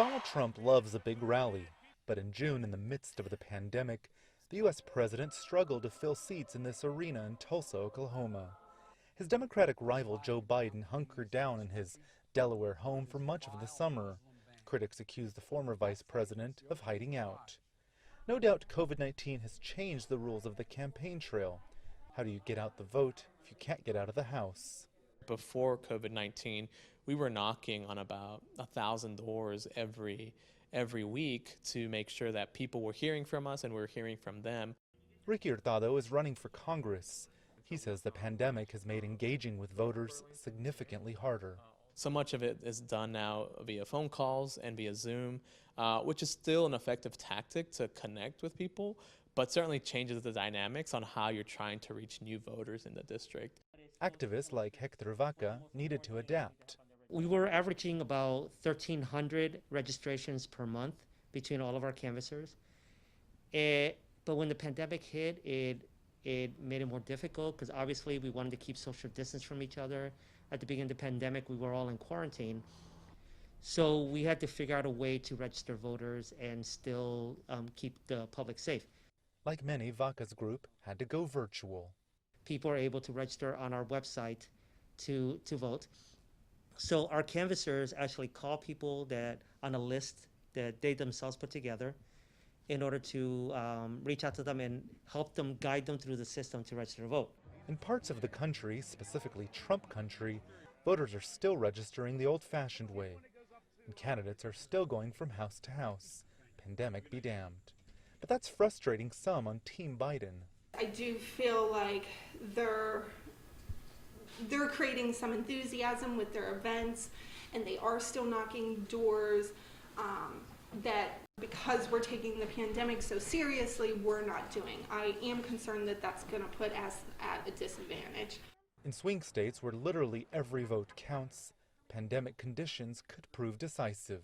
Donald Trump loves a big rally, but in June, in the midst of the pandemic, the U.S. president struggled to fill seats in this arena in Tulsa, Oklahoma. His Democratic rival Joe Biden hunkered down in his Delaware home for much of the summer. Critics accused the former vice president of hiding out. No doubt COVID-19 has changed the rules of the campaign trail. How do you get out the vote if you can't get out of the house? Before COVID-19, we were knocking on about 1,000 doors every week to make sure that people were hearing from us and we were hearing from them. Ricky Hurtado is running for Congress. He says the pandemic has made engaging with voters significantly harder. So much of it is done now via phone calls and via Zoom, which is still an effective tactic to connect with people, but certainly changes the dynamics on how you're trying to reach new voters in the district. Activists like Hector Vaca needed to adapt. We were averaging about 1,300 registrations per month between all of our canvassers. But when the pandemic hit, it made it more difficult because obviously we wanted to keep social distance from each other. At the beginning of the pandemic, we were all in quarantine. So we had to figure out a way to register voters and still keep the public safe. Like many, Vaca's group had to go virtual. People are able to register on our website to vote. So our canvassers actually call people that on a list that they themselves put together in order to reach out to them and help them, guide them through the system to register to vote. In parts of the country, specifically Trump country, voters are still registering the old-fashioned way, and candidates are still going from house to house. Pandemic be damned. But that's frustrating some on Team Biden. I do feel like they're creating some enthusiasm with their events, and they are still knocking doors that because we're taking the pandemic so seriously, we're not doing. I am concerned that that's going to put us at a disadvantage. In swing states where literally every vote counts, pandemic conditions could prove decisive.